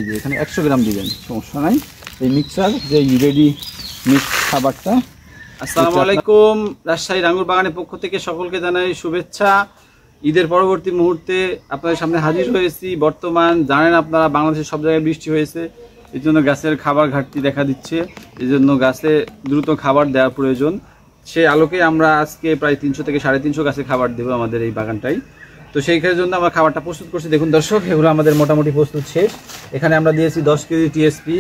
এই যে এখানে 100 গ্রাম দিবেন, সমস্যা নাই। এই মিক্সার যে রেডি মিক্স খাবারটা। আসসালামু আলাইকুম, রাজশাহী রাঙ্গুর বাগানের পক্ষ থেকে সকলকে জানাই শুভেচ্ছা। ঈদের পরবর্তী মুহূর্তে আপনাদের সামনে হাজির হয়েছি। বর্তমান জানেন আপনারা বাংলাদেশের সব জায়গায় বৃষ্টি হয়েছে, এই জন্য গাছের খাবার ঘাটতি দেখা দিচ্ছে, এই জন্য গাছে দ্রুত খাবার দেওয়ার প্রয়োজন। সেই আলোকে আমরা আজকে প্রায় 300 থেকে 350 গাছে খাবার দেবো আমাদের এই বাগানটাই। তো সেই জন্য আমরা খাবারটা প্রস্তুত করছি। দেখুন দর্শক, এগুলো আমাদের মোটামুটি প্রস্তুত শেষ। এখানে আমরা দিয়েছি 10 কেজি টিএসপি,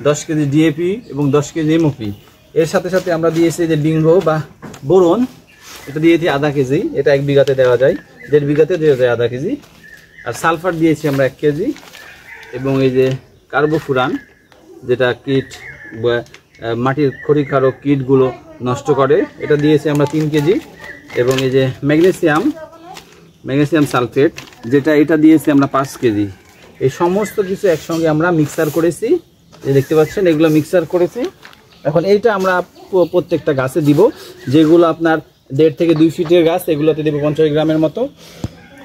10 কেজি ডিএপি এবং 10 কেজি এমওপি। এর সাথে সাথে আমরা দিয়েছি যে বিঙ্গো বা বোরন, এটা দিয়েছি আধা কেজি, এটা 1 বিঘাতে দেওয়া যায়, 1.5 বিঘাতে দেওয়া যায় আধা কেজি। আর সালফার দিয়েছি আমরা 1 কেজি, এবং এই যে কার্বোফুরান, যেটা কীট মাটির ক্ষতিকারক কীটগুলো নষ্ট করে, এটা দিয়েছি আমরা 3 কেজি। এবং এই যে ম্যাগনেসিয়াম সালফেট, যেটা এটা দিয়েছি আমরা 5 কেজি। এই সমস্ত কিছু একসঙ্গে আমরা মিক্সার করেছি, এই দেখতে পাচ্ছেন এগুলো মিক্সার করেছি। এখন এইটা আমরা প্রত্যেকটা গাছে দিব, যেগুলো আপনার 1.5 থেকে 2 ফিটের গাছ, এগুলোতে দেবো 50 গ্রামের মতো,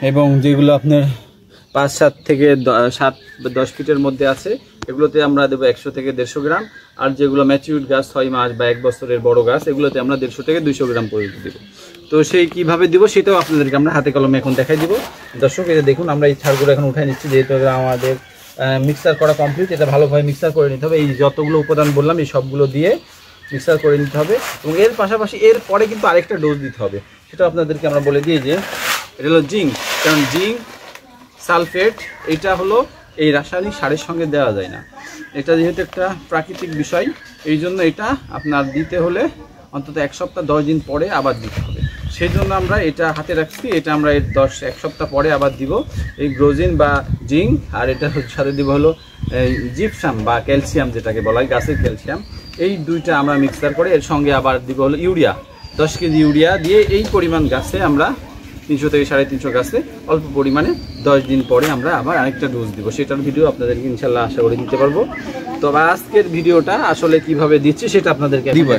এবং যেগুলো আপনার 5-7 থেকে 7-10 ফিটের মধ্যে আছে, এগুলোতে আমরা দেবো 100 থেকে 150 গ্রাম। আর যেগুলো ম্যাচিউরড গাছ 6 মাস বা 1 বছরের বড় গাছ, এগুলোতে আমরা 150 থেকে 200 গ্রাম পর্যন্ত দেবো। তো সেই কীভাবে দিব সেটাও আপনাদেরকে আমরা হাতে কলমে এখন দেখাই দিব। দর্শক, এই যে দেখুন আমরা এই ছাড়গুলো এখন উঠাই নিচ্ছি, যেহেতু আমাদের মিক্সার করা কমপ্লিট। এটা ভালোভাবে মিক্সার করে নিতে হবে, এই যতগুলো উপাদান বললাম এই সবগুলো দিয়ে মিক্সার করে নিতে হবে। এবং এর পাশাপাশি এর পরে কিন্তু আরেকটা ডোজ দিতে হবে, সেটা আপনাদেরকে আমরা বলে দিই যে এটা হলো জিঙ্ক। কারণ জিঙ্ক সালফেট এটা হলো এই রাসায়নিক সারের সঙ্গে দেওয়া যায় না, এটা যেহেতু একটা প্রাকৃতিক বিষয়, এই জন্য এটা আপনার দিতে হলে অন্তত 1 সপ্তাহ 10 দিন পরে আবার দিতে হবে। সেই জন্য আমরা এটা হাতে রাখছি, এটা আমরা 1 সপ্তাহ পরে আবার দিব এই গ্রোজিন বা জিঙ্ক। আর এটা সাথে দিব হলো জিপসাম বা ক্যালসিয়াম, যেটাকে বলা হয় গাছের ক্যালসিয়াম। এই দুইটা আমরা মিক্সার করে এর সঙ্গে আবার দিব হলো ইউরিয়া, 10 কেজি ইউরিয়া দিয়ে এই পরিমাণ গাছে আমরা 300 থেকে 350 গাছে অল্প পরিমাণে 10 দিন পরে আমরা আবার আরেকটা ডোজ দিব। সেটার ভিডিও আপনাদেরকে ইনশাল্লাহ আশা করে দিতে পারবো। তো আজকের ভিডিওটা আসলে কিভাবে দিচ্ছি সেটা আপনাদেরকে দিব।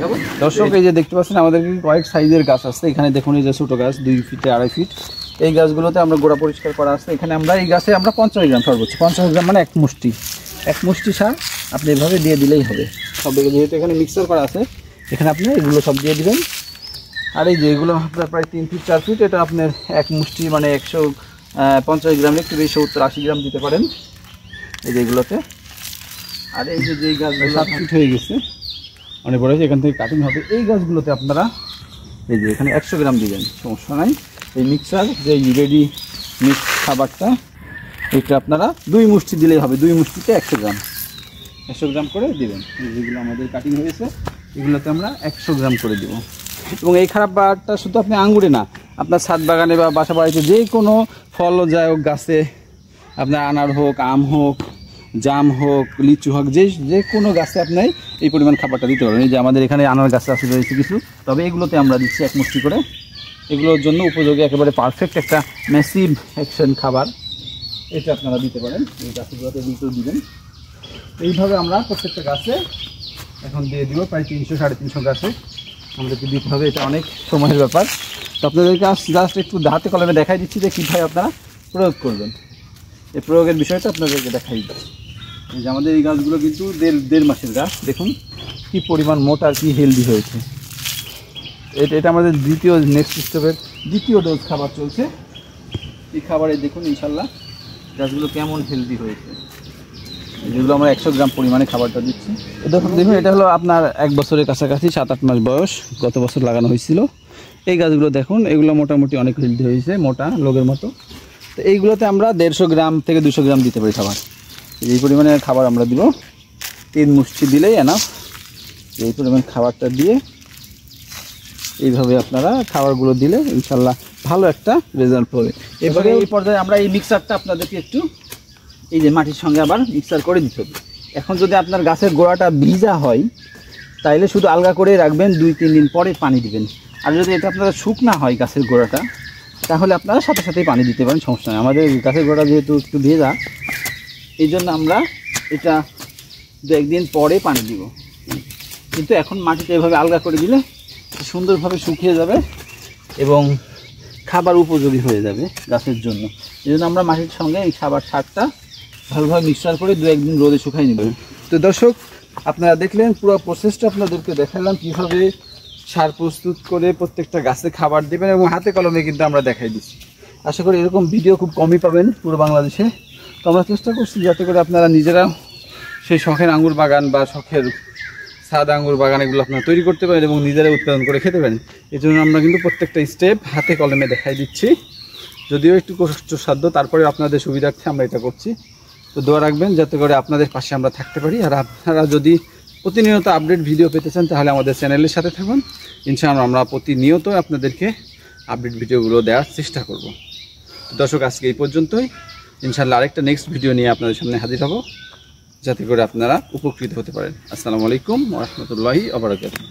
দর্শক, এই যে দেখতে পাচ্ছেন আমাদের কয়েক সাইজের গাছ আছে। এখানে দেখুন এই যে ছোটো গাছ 2 ফিটে 2.5 ফিট, এই গাছগুলোতে আমরা গোড়া পরিষ্কার করা আছে। এখানে আমরা এই গাছে আমরা 50 গ্রাম সর্বোচ্চ 50 গ্রাম মানে 1 মুষ্টি সার আপনি এভাবে দিয়ে দিলেই হবে। সব যেহেতু এখানে মিক্সার করা আছে, এখানে আপনি এগুলো সব দিয়ে দিবেন। আর এই যে এগুলো আপনার প্রায় 3 ফিট 4 ফিট, এটা আপনার 1 মুষ্টি মানে 150 গ্রাম, একটু বেশি 70-80 গ্রাম দিতে পারেন এই যে এগুলোতে। আর এই যে যেই গাছগুলো 7 ফিট হয়ে গেছে, অনেক বড় হয়েছে, এখান থেকে কাটিং হবে, এই গাছগুলোতে আপনারা এই যে এখানে 100 গ্রাম দিবেন, সমস্যা নাই। এই মিক্সার যে রেডি মিক্স খাবারটা, এটা আপনারা 2 মুষ্টি দিলেই হবে, 2 মুষ্টিতে 100 গ্রাম করে দিবেন। যেগুলো আমাদের কাটিং হয়েছে এগুলোতে আমরা 100 গ্রাম করে দেবো। এবং এই খাবারটা শুধু আপনি আঙ্গুরে না, আপনার ছাদ বাগানে বা বাসা বাড়িতে যে কোনো ফলজায়ক গাছে, আপনার আনার হোক, আম হোক, জাম হোক, লিচু হোক, যে কোনো গাছে আপনি এই পরিমাণ খাবারটা দিতে পারবেন। এই যে আমাদের এখানে আনার গাছে আছে রয়েছে কিছু, তবে এগুলোতে আমরা দিচ্ছি 1 মুষ্টি করে। এগুলোর জন্য উপযোগী একেবারে পারফেক্ট একটা ম্যাসিভ অ্যাকশন খাবার, এটা আপনারা দিতে পারেন। এই গাছগুলোতে দিবেন। এইভাবে আমরা প্রত্যেকটা গাছে এখন দিয়ে দিব, প্রায় 300-350 গাছে আমাদেরকে দিতে হবে। এটা অনেক সময়ের ব্যাপার। তো আপনাদেরকে জাস্ট একটু হাতে কলমে দেখাই দিচ্ছি যে কীভাবে আপনারা প্রয়োগ করবেন। এই প্রয়োগের বিষয়টা আপনাদেরকে দেখাই দিচ্ছি। এই যে আমাদের এই গাছগুলো কিন্তু 1.5 মাসের গাছ, দেখুন কি পরিমাণ মোটা আর কি হেলদি হয়েছে। এটা আমাদের নেক্সট স্টেপের দ্বিতীয় ডোজ খাবার চলছে। এই খাবারে দেখুন ইনশাল্লাহ গাছগুলো কেমন হেলদি হয়েছে, যেগুলো আমরা 100 গ্রাম পরিমাণে খাবারটা দিচ্ছি। দেখুন এটা হলো আপনার 1 বছরের কাছাকাছি, 7-8 মাস বয়স, গত বছর লাগানো হয়েছিল। এই গাছগুলো দেখুন, এগুলো মোটামুটি অনেক হেলদি হয়েছে, মোটা লোকের মতো। তো এইগুলোতে আমরা 150 গ্রাম থেকে 200 গ্রাম দিতে পারি খাবার। এই পরিমাণে খাবার আমরা দিব, 3 মুষ্টি দিলেই এনাফ। এই পরিমাণ খাবারটা দিয়ে এইভাবে আপনারা খাবারগুলো দিলে ইনশাল্লাহ ভালো একটা রেজাল্ট পাবে। এবারে এই পর্যায়ে আমরা এই মিক্সারটা আপনাদেরকে একটু এই যে মাটির সঙ্গে আবার মিক্সার করে দিতে হবে। এখন যদি আপনার গাছের গোড়াটা ভিজা হয়, তাইলে শুধু আলগা করে রাখবেন, 2-3 দিন পরে পানি দিবেন। আর যদি এটা আপনারা শুকনা হয় গাছের গোড়াটা, তাহলে আপনারা সাথে সাথেই পানি দিতে পারেন, সমস্যা নেই। আমাদের গাছের গোড়া যেহেতু একটু ভেজা, এই জন্য আমরা এটা 2-1 দিন পরে পানি দিব। কিন্তু এখন মাটিতে এভাবে আলগা করে দিলে সুন্দরভাবে শুকিয়ে যাবে এবং খাবার উপযোগী হয়ে যাবে গাছের জন্য। এই জন্য আমরা মাটির সঙ্গে এই খাবার সারটা ভালোভাবে মিক্সার করে 2-1 দিন রোদে শুকাই নেবেন। তো দর্শক, আপনারা দেখলেন পুরো প্রসেসটা আপনাদেরকে দেখালাম কীভাবে সার প্রস্তুত করে প্রত্যেকটা গাছে খাবার দেবেন, এবং হাতে কলমে কিন্তু আমরা দেখাই দিচ্ছি। আশা করি এরকম ভিডিও খুব কমই পাবেন পুরো বাংলাদেশে। তো আমরা চেষ্টা করছি যাতে করে আপনারা নিজেরা সেই শখের আঙ্গুর বাগান বা শখের সাদা আঙ্গুর বাগান এগুলো আপনারা তৈরি করতে পারেন এবং নিজেরা উৎপাদন করে খেতে পারেন। এই জন্য আমরা কিন্তু প্রত্যেকটা স্টেপ হাতে কলমে দেখাই দিচ্ছি, যদিও একটু কষ্টসাধ্য, তারপরে আপনাদের সুবিধার্থে আমরা এটা করছি। তো দোয়া রাখবেন যাতে করে আপনাদের পাশে আমরা থাকতে পারি। আর আপনারা যদি প্রতিনিয়ত আপডেট ভিডিও পেতে চান তাহলে আমাদের চ্যানেলের সাথে থাকুন। ইনশাআল্লাহ আমরা প্রতিনিয়ত আপনাদেরকে আপডেট ভিডিওগুলো দেওয়ার চেষ্টা করব। দর্শক, আজকে এই পর্যন্তই। ইনশাআল্লাহ আরেকটা নেক্সট ভিডিও নিয়ে আপনাদের সামনে হাজির হব, যাতে করে আপনারা উপকৃত হতে পারেন। আসসালামু আলাইকুম ওয়া রাহমাতুল্লাহি ওয়া বারাকাতুহু।